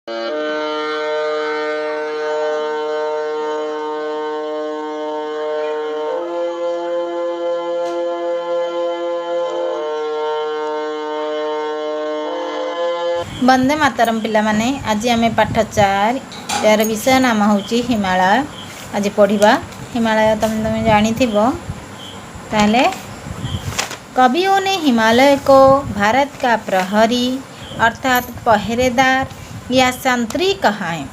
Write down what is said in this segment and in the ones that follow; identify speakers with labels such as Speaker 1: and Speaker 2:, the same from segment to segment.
Speaker 1: वंदे मातरम पिला माने आज आम पाठ 4 यार विषय नाम हूँ हिमालय। आज पढ़ा हिमालय तुम जानी ताले कवियों ने हिमालय को भारत का प्रहरी अर्थात पहरेदार या संतरी कहा है।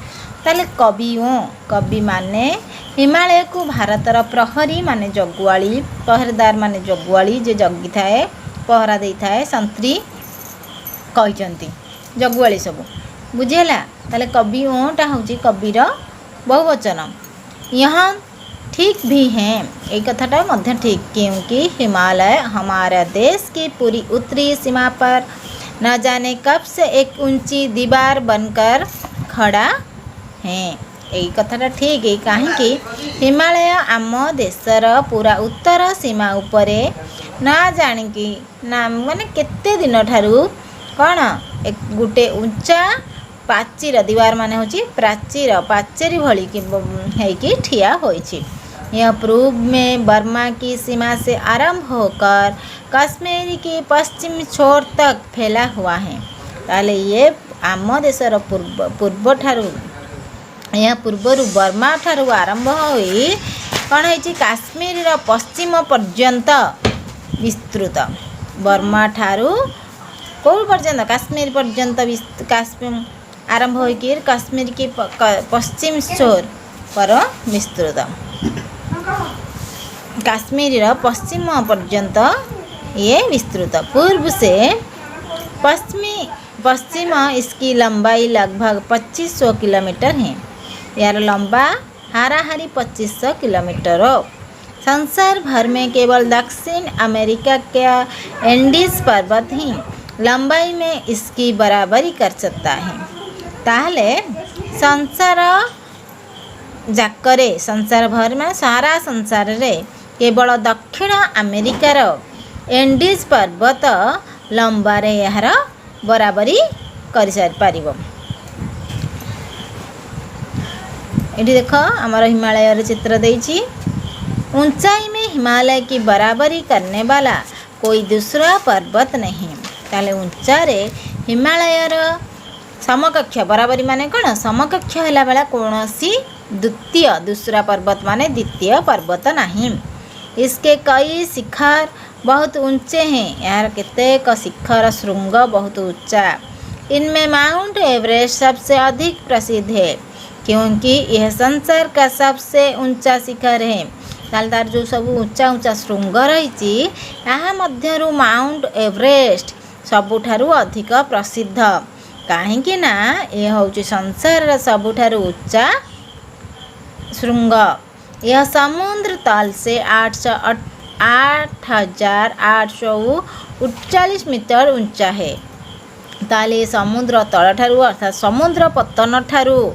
Speaker 1: ताले कवि माने हिमालय को भारतर प्रहरी माने जगुआली, पहरेदार माने जगुआली जे जगी थाए पहरा दे थाए, संतरी कहते जगुआली सब बुझेला। ताले कवियोंटा हूँ कविर बहुवचन। यहाँ ठीक भी है, एक कथाटा मध्य ठीक, क्योंकि हिमालय हमारा देश की पूरी उत्तरी सीमा पर न जाने कब से एक ऊंची दीवार बनकर खड़ा है। यही कथाटा ठीक है, कहीं हिमालय आम देशर पूरा उत्तर सीमा उपरे ना जानिकी ना माने केते दिन ठारू कौन एक गोटे उच्चा पाचीर दीवार माने होची प्राचीर पाचेरी भली कि ठिया होइछि। यह पूर्व में बर्मा की सीमा से आरंभ होकर कश्मीर के पश्चिम छोर तक फैला हुआ है। ताले ये आम देशर पूर्व ठारू यह पूर्वर बर्मा ठारू आरंभ होई कौन है काश्मीर पश्चिम पर्यंत विस्तृत। बर्मा ठारू कौन पर्यंत काश्मीर पर्यंत काश्मीर आरंभ होकर काश्मीर के पश्चिम छोर पर विस्तृत। काश्मीर पश्चिम पर्यंत ये विस्तृत। पूर्व से पश्चिम इसकी लंबाई लगभग 2500 किलोमीटर है। यार लंबा हाराहारी 2500 किलोमीटर। संसार भर में केवल दक्षिण अमेरिका के एंडीज पर्वत ही लंबाई में इसकी बराबरी कर सकता है। ताहले संसार जाकरे संसार भर में सारा संसार रे केवल दक्षिण अमेरिकार एंडीज पर्वत लंबारे यार बराबरी कर सारी पारिबो। एठी देख आमर हिमालय चित्र देइछि। ऊंचाई में हिमालय की बराबरी करने वाला कोई दूसरा पर्वत नहीं। ताले ऊंचा रे हिमालयर समकक्ष बराबरी माने कौन समकक्ष हैला बेला कौनसी दूसरा पर्वत माने द्वितीय पर्वत नहीं। इसके कई शिखर बहुत ऊंचे हैं। यार केतेक शिखर श्रृंग बहुत ऊंचा। इनमें माउंट एवरेस्ट सबसे अधिक प्रसिद्ध है, क्योंकि यह संसार का सबसे ऊंचा शिखर है। तार जो सब ऊंचा ऊंचा श्रृंग रही मध्यरु माउंट एवरेस्ट सबुठारु अधिक प्रसिद्ध। कहीं ना यह हूँ संसार सबुठारु ऊंचा श्रृंग। यह समुद्र तल से 8848 मीटर ऊंचा है। ताले समुद्र तल ठारू अर्थात समुद्र पतन ठारू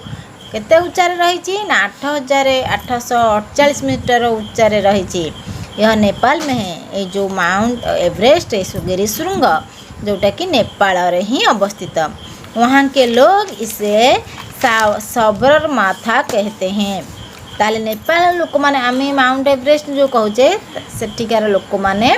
Speaker 1: केते ऊंचा रही ना 8848 मीटर ऊंचा रही। यह नेपाल में है। ये जो माउंट एवरेस्ट गिरी श्रृंग जोटा कि नेपाल रे ही अवस्थित। वहाँ के लोग इसे सबरमाथा कहते हैं। ताले नेपाल लोक माने आमे माउंट एवरेस्ट जो कहूचे सेठिकार लोक माने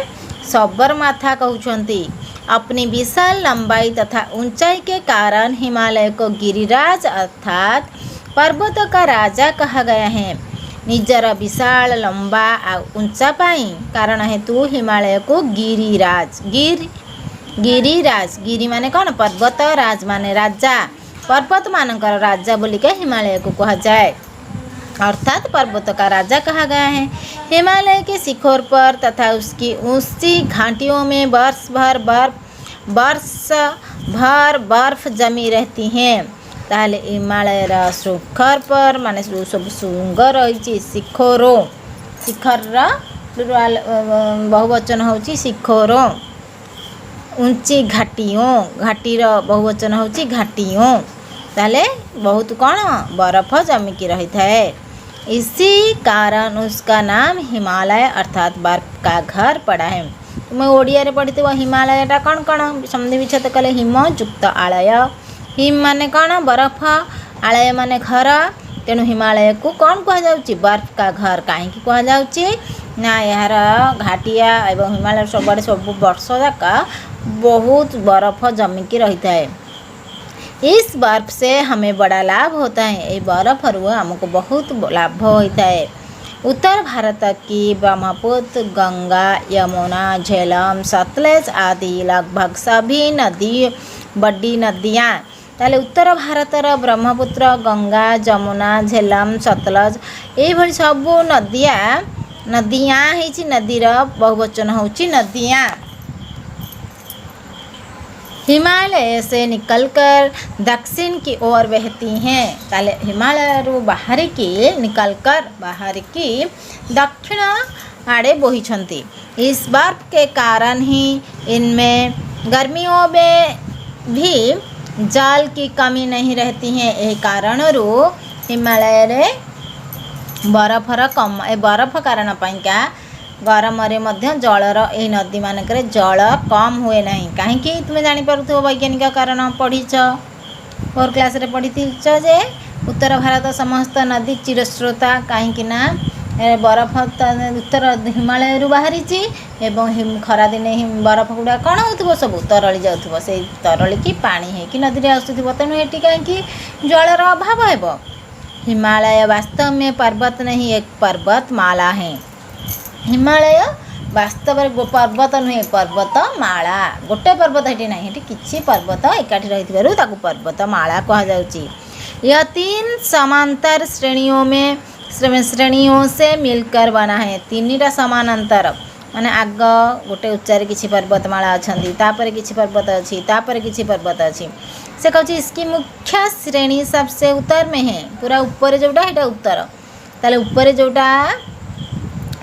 Speaker 1: सबरमाथा कहउछंती। अपनी विशाल लंबाई तथा ऊंचाई के कारण हिमालय को गिरिराज अर्थात पर्वत का राजा कहा गया है। निजर विशाल लंबा आ ऊंचा पाई कारण हेतु हिमालय को गिरिराज गिरी माने कौन पर्वत, राज माने राजा, पर्वत मानकर राजा बोली के हिमालय को कहा जाए अर्थात पर्वत का राजा कहा गया है। हिमालय के शिखर पर तथा उसकी ऊंची घाटियों में वर्ष भर बर्फ जमी रहती है। ताले हिमालय शिखर पर माने सब श्रृंग रही शिखर बहुवचन होची शिखरों। ऊंची घाटीर बहुवचन होची घाटियों। ताले बहुत कौन बर्फ जमिकी रही है। इसी कारण उसका नाम हिमालय अर्थात बर्फ का घर पड़ा है। तुम ओडिया रे पढ़ी हिमालयटा कौन कौन समझे विच्छेद कले हिम युक्त आलय हिम माने कौन बरफ, आलय माने घर, तेणु हिमालय को कौन कहुच्छी बर्फ का घर कहीं कहुच्छी ना यार घाटिया एवं हिमालय सब सब वर्ष जाक बहुत बर्फ जमिकी रही है। इस बर्फ से हमें बड़ा लाभ होता है, ये बर्फ रू हमको बहुत लाभ होता है। उत्तर भारत की ब्रह्मपुत्र, गंगा, यमुना, झेलम, सतलेज आदि लगभग सभी नदी बड़ी नदियाँ ताले उत्तर भारतर ब्रह्मपुत्र, गंगा, जमुना, झेलम, सतलज ये सब नदियाँ है नदीर बहुवचन होची नदियाँ हिमालय से निकलकर दक्षिण की ओर बहती हैं। ताले हिमालय रू बाहर की निकलकर बाहर की दक्षिण आड़े बोही छंती। इस बर्फ के कारण ही इनमें गर्मियों में भी जल की कमी नहीं रहती है। यही कारण रू हिमालय रे बरफर कम बरफ कारण पाइका गरम जलर यही नदी मानक जल कम हुए नहीं। कहीं तुम्हें जापर वैज्ञानिक कारण पढ़ीच 4 क्लास रे पढ़ी जे उत्तर भारत समस्त नदी चिरस्रोता कहीं बरफ उत्तर हिमालय बाहरी एवं खरा दिने बरफ गुड़ा कौन हो सब तरली जाऊँ से तरली की पानी है नदी में आसुव तेणु ये कहीं जलर अभाव है। हिमालय वास्तव में पर्वत नहीं एक पर्वतमाला है। हिमालय वास्तव में पर्वत नुहे पर्वतमाला गोटे पर्वत ये ना कि पर्वत एकाठी रही पर्वतमाला कहुच्छी। यह 3 समांतर श्रेणियों से मिलकर बना है। 3टा समानांतर माने आग गोटे उच्चारे किसी पर्वतमाला अच्छी तापर किसी पर्वत अच्छी तापर किसी पर्वत अच्छी से कहूँ इसकी मुख्य श्रेणी सबसे उत्तर में है। पूरा ऊपर जोटा है उत्तर ताले ऊपर जोटा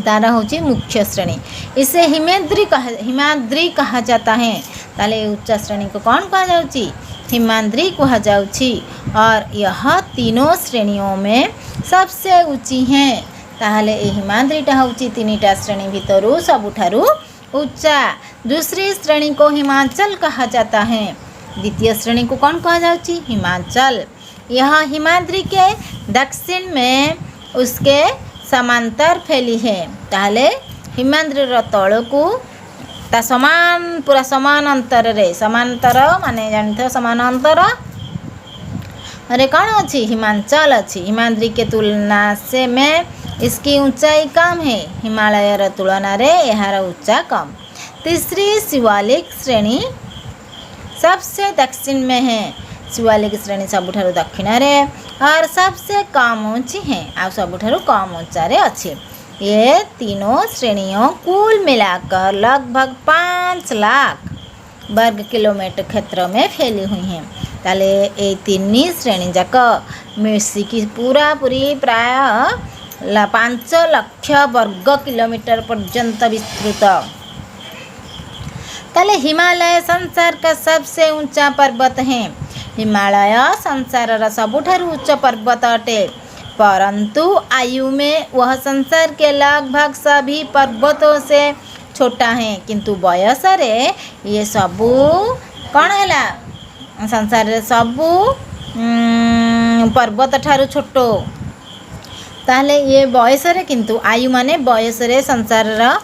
Speaker 1: तारा होची मुख्य श्रेणी। इसे हिमाद्री कहा जाता है। ताले उच्च श्रेणी को कौन कहा जाउची हिमाद्री कहा जाउची और यह तीनों श्रेणियों में सबसे ऊंची है। ताहले ए हिमाद्रीटा होची 3टा श्रेणी भितरु सबुठारु उच्चा। दूसरी श्रेणी को हिमाचल कहा जाता है। द्वितीय श्रेणी को कौन कहा जाउची हिमाचल। यह हिमाद्री के दक्षिण में उसके समांतर फैली है। ताहले हिमाद्रीर तल को ता समान पूरा समान अंतर रे समांतर माने जानते समानांतर अरे कौन अच्छी हिमाचल अच्छी। हिमाद्री के तुलना से में इसकी ऊंचाई कम है। हिमालय तुलना रे यार ऊंचा कम। तीसरी शिवालिक श्रेणी सबसे दक्षिण में है। शिवालिक श्रेणी सबुठारु दक्षिण रे और सबसे कम ऊंची है आ सबुठारु कम ऊंचा रे अच्छी। ये तीनों श्रेणियों कुल मिलाकर लगभग 5 लाख वर्ग किलोमीटर क्षेत्र में फैली हुई हैं। ताले ये 3 श्रेणी जाक मिसिकी पूरी प्राय 5 लाख वर्ग किलोमीटर पर्यंत विस्तृत। ताले हिमालय संसार का सबसे ऊंचा पर्वत है। हिमालय संसार सबुठारु उच्च पर्वत अटे परंतु आयु में वह संसार के लगभग सभी पर्वतों से छोटा है। किंतु बयस रे ये सबू कौन है संसार रे सबू पर्वत ठारू छोटो। ताहले ये बयस रे किंतु आयु माने बयस रे संसार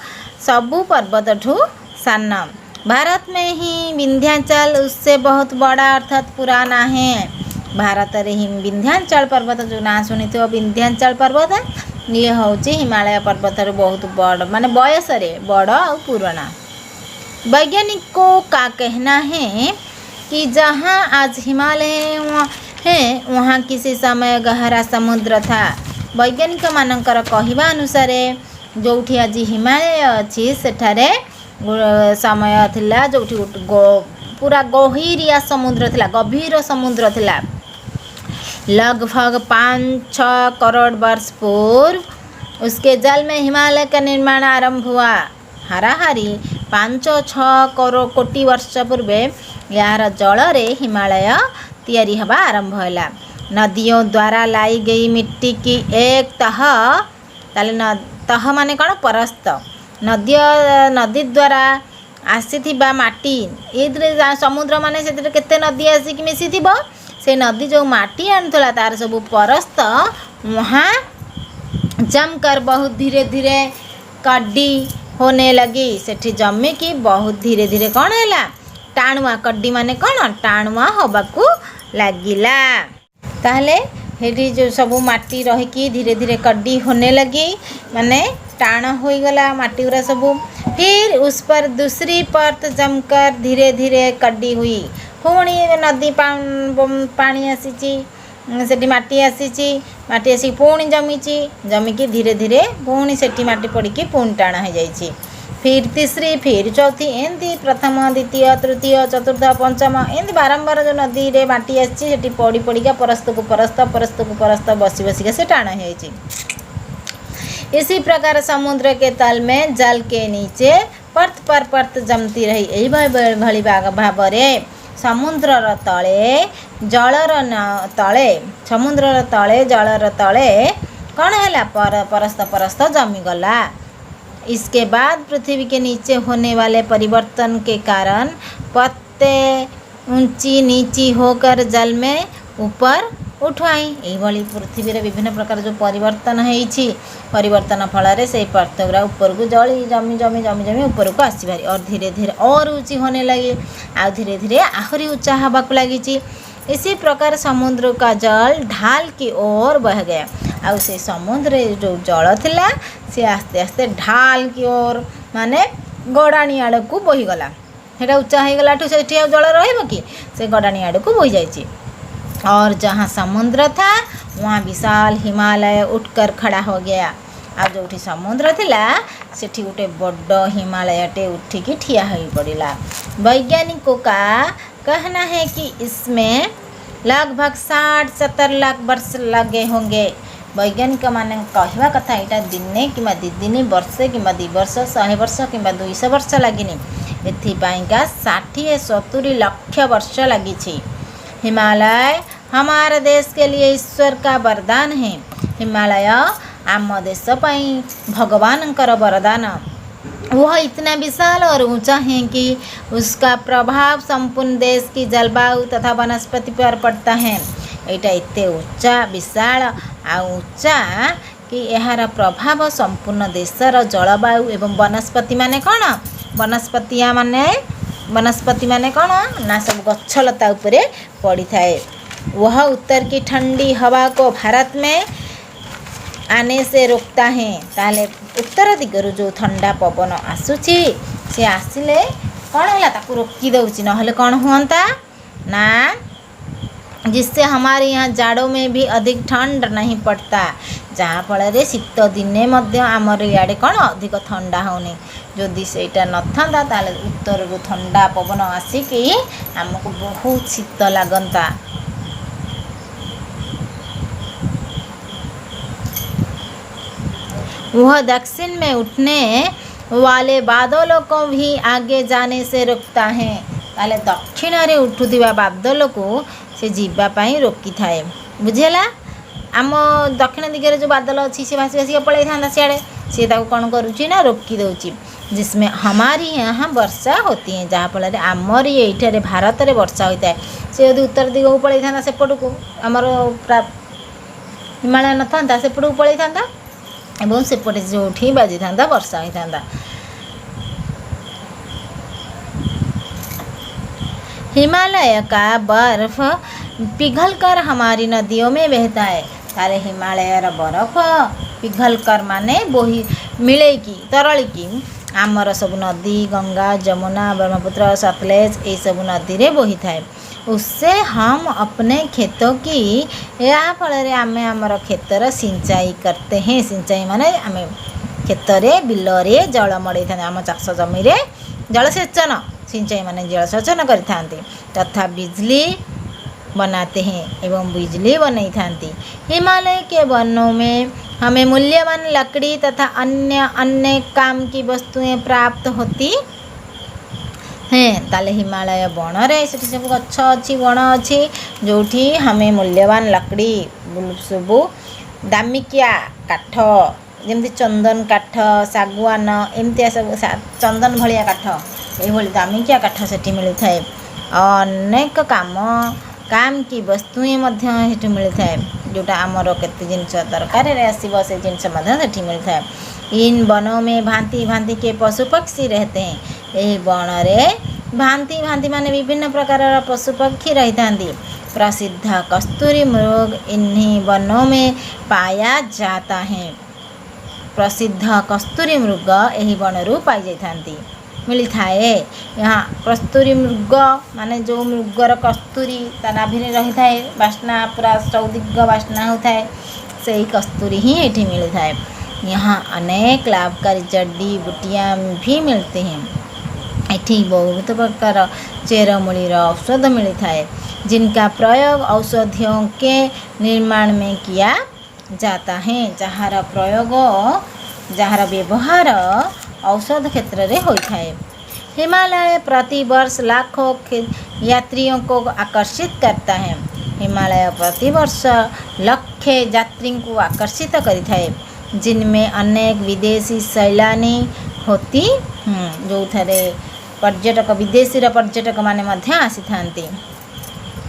Speaker 1: सबू पर्वत ठू सान। भारत में ही विंध्याचल उससे बहुत बड़ा अर्थात पुराना है। भारत रे ही विंध्याचल पर्वत जो ना शुणी थो विंध्याचल पर्वत ये हूँ हिमालय पर्वत बहुत बड़ माने बयस रे बड़ और पुराना। वैज्ञानिकों का कहना है कि जहाँ आज हिमालय है वहाँ किसी समय गहरा समुद्र था। वैज्ञानिक मानकर कहवा अनुसार जो आज हिमालय अच्छी सेठारे समय थिला जो पूरा गहीरिया समुद्र थिला गभीर समुद्र थिला। लगभग 5-6 करोड़ वर्ष पूर्व उसके जल में हिमालय का निर्माण आरंभ हुआ। हाराहारी 5-6 कोटि वर्ष पूर्व यार जल रे हिमालय तैयारी हवा आरंभ होला। नदियों द्वारा लाई गई मिट्टी की एक तह ताले तह माने कौन परस्त नदी द्वारा आसी माटी ये समुद्र माने से केते नदी आसिक मिसी से नदी जो माटी आणुला तार सब परस्त वहाँ जमकर बहुत धीरे धीरे कड्डी होने लगी। सेठी जमी की बहुत धीरे धीरे कौन है टाणुआ कड्डी माने कौन टाणुआ होबाकू लगिला। ताहले हेठी जो सब माटी रहीकि धीरे धीरे कड्डी होने लगी माने टाण हो गला माटी गुरा सब। फिर उस पर दूसरी परत जमकर धीरे धीरे कड्डी हुई। पुणी नदी पानी आसी सेठी माटी आसी माटी आसी पुणी जमीची धीरे धीरे पुणी सेठी माटी पड़ी पुणी टाण हो जाइए। फिर तीसरी फिर चौथी एमती प्रथम द्वितीय तृतीय चतुर्थ पंचम एमती बारंबार जो नदी रे माटी आसी पड़ी पड़िका परस्त को परस्त बसी बसिका से टाण हो। इसी प्रकार समुद्र के तल में जल के नीचे परत पर परत जमती रही। यही भली भाव समुद्रर तले जलर तले समुद्रर तले जलर तले कौन है परस्त जमीगला। इसके बाद पृथ्वी के नीचे होने वाले परिवर्तन के कारण पत्ते ऊंची नीची होकर जल में ऊपर उठाई। यही पृथ्वी रे विभिन्न प्रकार जो परिवर्तन होइछि परिवर्तन फल से परतगुरा ऊपर को जली जमी जमी जमी जमी ऊपर को आसी भारी और धीरे धीरे और ऊंची होने लगी आ धीरे धीरे आहरी ऊंचा हवा को लगी। इसी प्रकार समुद्र का जल ढाल की ओर बह गया। आ से समुद्र जो जल थिला से आस्ते आस्ते ढाल की ओर माने गड़ाणी आड़ को बोहीगला। सेटा उच्चा हो गला से जल रही कि से गड़ाणी आड़ को बोही जाइए। और जहाँ समुद्र था वहाँ विशाल हिमालय उठकर खड़ा हो गया। आ जो समुद्र थिला सेठी गोटे बड़ हिमालयटे उठिकी ठिया हो पड़ा। वैज्ञानिकों का कहना है कि इसमें लगभग 60-70 लाख वर्ष लगे होंगे। वैज्ञानिक माने कहवा कथा यहाँ दिने कि दी दिन वर्षे कि 2 वर्ष 100 वर्ष कि 200 वर्ष लगिनी एथिपाइका 60-70 लाख वर्ष लगी। हिमालय हमारे देश के लिए ईश्वर का वरदान है। हिमालय आम देश पाई भगवान का वरदान। वह इतना विशाल और ऊंचा है कि उसका प्रभाव संपूर्ण देश की जलवायु तथा वनस्पति पर पड़ता है। यहाँ एते उच्चा विशाल आ ऊंचा कि यार प्रभाव संपूर्ण देशर जलवायु एवं वनस्पति माने कौन वनस्पति माने कौन ना सब गछलता उपरे पड़ी थाए। वह उत्तर की ठंडी हवा को भारत में आने से रोकता है। ताले उत्तर दिगरु जो ठंडा पवन आसुची से आसिले कौन है ताकू रोकी दउची नहले कौन हुअंता ना जिससे हमारे यहाँ जाड़ों में भी अधिक ठंड नहीं पड़ता। जहाँ फल शीत दिने मध्य आमर इे कौन अधिक ठंडा होनी। जदि सेटा न था ताले उत्तर को ठंडा पवन आसिकी आमको बहुत शीत लगता। वह दक्षिण में उठने वाले बादलों को भी आगे जाने से रोकता है। ताले दक्षिण रे उठुथिबा बादल को से जीवा पाई रोकी थाए। बुझेला आम दक्षिण दिगरे जो बादल अच्छी से भासी भासी पड़े था सियाड़े सी कौन करुच्ची ना रोकी दौची। जिसमें हमारी यहाँ वर्षा होती है। जहाँ फल आमर ये भारत में वर्षा होता है। से यदि उत्तर दिग को पड़े था सेपट को आमर हिमालय न था सेपट को पड़े था एवं सेपटे जो बाजी था वर्षा होता था। हिमालय का बर्फ पिघलकर हमारी नदियों में बहता है। तारे हिमालय बर्फ पिघलकर माने बोही मिले की तरल की आमर सब नदी गंगा जमुना ब्रह्मपुत्र सतलेज ये सब नदी रे बोही थाए। उससे हम अपने खेतों की या फल आमे आमर खेतर सिंचाई करते हैं। सिंचाई माने आमे खेतरे बिलरे जल मड़े था आम चाष जमी रे जलसेचन सिंचाई माने जलसेचन करते तथा बिजली बनाते हैं एवं बिजली बनाई थाती। हिमालय के वनों में हमें मूल्यवान लकड़ी तथा अन्य अन्य काम की वस्तुएं प्राप्त होती हैं। ताले हिमालय वन रे से सब गछ अच्छी वन अच्छी जो हमें मूल्यवान लकड़ी सब दामिकिया काठ जमी चंदन काठ सागुआन एमती सब चंदन भलिया काठ ये दामिकिया काठ से मिलू थाए। अनेक काम काम की वस्तुएं मध्य हेठु मिलता है जोटा आमर केते जिनस दरकार रे आसीबो से जिनस मध्य सेठी मिलता है। इन वनों में भांति भांति के पशु पक्षी रहते हैं। एही वन रे भांति भांति माने विभिन्न प्रकार पशु पक्षी रही थांती। प्रसिद्ध कस्तूरी मृग इन्हीं वनों में पाया जाता है। प्रसिद्ध कस्तूरी मृग यही वनरू पाई जाती मिली थाए। यहाँ कस्तूरी मृग माने जो मृगर कस्तूरी ता नाभि रही थाए बास्ना पूरा सौदिग्ध बास्ना होता है से ही कस्तूरी ही ये मिली थाए। यहाँ अनेक लाभकारी जड़ी बूटियाँ भी मिलती हैं। एठी बहुत प्रकार चेरमूलीर औषध मिली थाए जिनका प्रयोग औषधियों के निर्माण में किया जाता है। जहार प्रयोग जहार व्यवहार औषध क्षेत्र में होता है। हिमालय प्रति वर्ष लाखों यात्रियों को आकर्षित करता है। हिमालय प्रति वर्ष लाखों यात्री को आकर्षित करता है जिनमें अनेक विदेशी सैलानी होती जो थे पर्यटक विदेशी पर्यटक माने मध्य आसी थांती।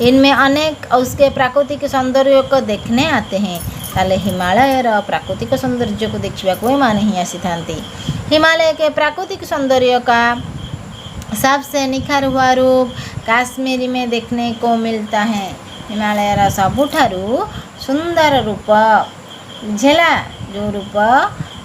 Speaker 1: इनमें अनेक उसके प्राकृतिक सौंदर्य को देखने आते हैं। ताले हिमालय प्राकृतिक सौंदर्य को देखा कोई माने ही आसी थांती। हिमालय के प्राकृतिक सौंदर्य का सबसे निखार हुआ रूप कश्मीर में देखने को मिलता है। हिमालय सबुठारु सुंदर रूप झेला जो रूप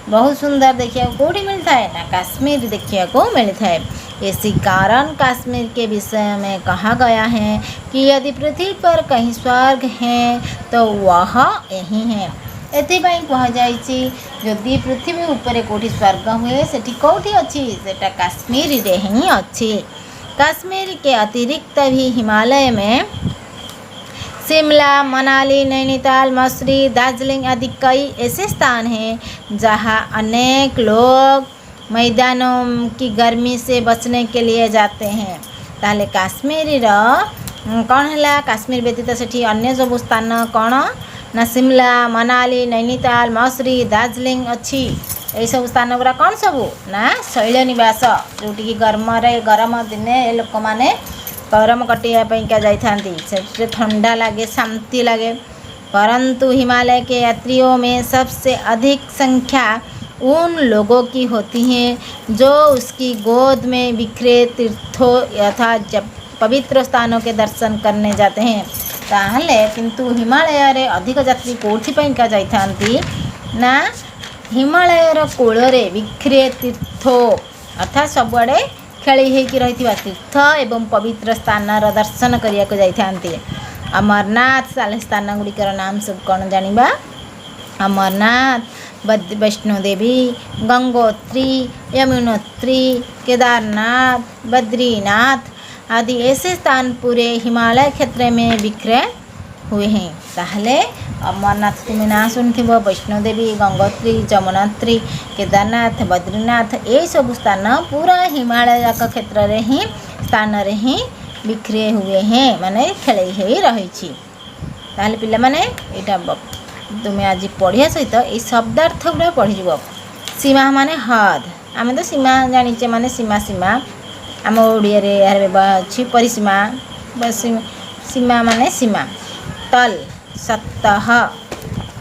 Speaker 1: बहुत सुंदर देखिए कौटी मिलता है ना कश्मीर देखिए को मिलता है। इसी कारण कश्मीर के विषय में कहा गया है कि यदि पृथ्वी पर कहीं स्वर्ग है तो वह यही है। एथिपाई कहुई जदि पृथ्वी ऊपर कौटी स्वर्ग हुए सेठी कौटी अच्छी सेटा कश्मीर रे ही अच्छी। कश्मीर के अतिरिक्त भी हिमालय में शिमला मनाली नैनीताल मसूरी दार्जिलिंग आदि कई ऐसे स्थान हैं जहां अनेक लोग मैदानों की गर्मी से बचने के लिए जाते हैं। ताले कश्मीर कौन है कश्मीर व्यतीत सेठी अन्य सब स्थान कौन ना शिमला मनाली नैनीताल मसूरी दार्जिलिंग अच्छी। यही सब स्थान गुरा कौन सबू ना शैल निवास जोटि गरम दिने लोक मैंने गरम कटिया जाती ठंडा लगे शांति लगे। परंतु हिमालय के यात्रियों में सबसे अधिक संख्या उन लोगों की होती हैं जो उसकी गोद में बिखरे तीर्थों यथा पवित्र स्थानों के दर्शन करने जाते हैं। ताहले किंतु हिमालय रे अधिक यात्री कौथिपाई का जाइथांती ना हिमालय कूल बिखरे तीर्थ अर्थात सबुआड़े खेली होगी रही तीर्थ एवं पवित्र स्थान दर्शन करने को जाइथांती। अमरनाथ साले स्थान गुड़िकर नाम सब कौन जानिबा अमरनाथ वैष्णोदेवी गंगोत्री यमुनोत्री केदारनाथ बद्रीनाथ आदि ऐसे स्थान पूरे हिमालय क्षेत्र में बिखरे हुए हैं। ताहले अमरनाथ तुम्हें ना शुणुव वैष्णोदेवी गंगोत्री यमुनोत्री केदारनाथ बद्रीनाथ ये सब स्थान पूरा हिमालय का क्षेत्र रे ही स्थान रे ही बिखरे हुए हैं माने खेले ही रही। ताहले पिला माने एटा तुम्हें आज पढ़िया सहित ये शब्दार्थ गुड़ा पढ़ीज। सीमा माने हद आम तो सीमा जानीचे माने सीमा सीमा आम ओडिया रे यार व्यवहार अच्छी परिसीमा बस सीमा माने सीमा तल सतह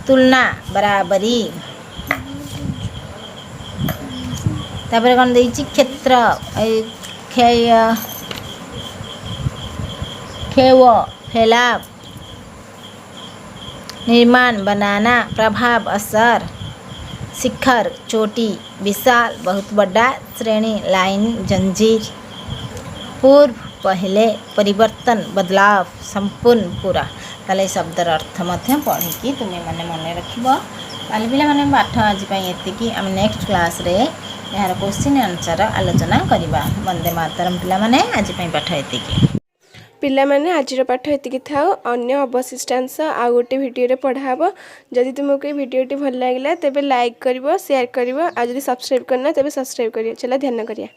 Speaker 1: तुलना बराबरी तापर कौन देइछि क्षेत्र खेय खेव फैलाव निर्माण बनाना प्रभाव असर शिखर चोटी विशाल बहुत बड़ा श्रेणी लाइन जंजीर पूर्व पहले परिवर्तन बदलाव संपूर्ण पूरा। ताले शब्दर अर्थ मध्य पढ़ी तुम्हें मैंने मन रखिबो। ताले पिला माने पाठ आज पई एतिकी आम नेक्स्ट क्लास रे यार क्वेश्चन आंसर आलोचना करिबा। वंदे मातरम पिला माने आज पई पाठ एतिकी।
Speaker 2: पिला माने आजिर पाठ एतिकी थाओ अन्य अवशिष्टांश आ गोटे भिडियो रे पढ़ाबो। जदि तुमको भिडियोटी भल लागिला तेबे लाइक करिवो शेयर करिवो आ जदि सब्सक्राइब करना तेबे सब्सक्राइब करियो। चला ध्यान करिया।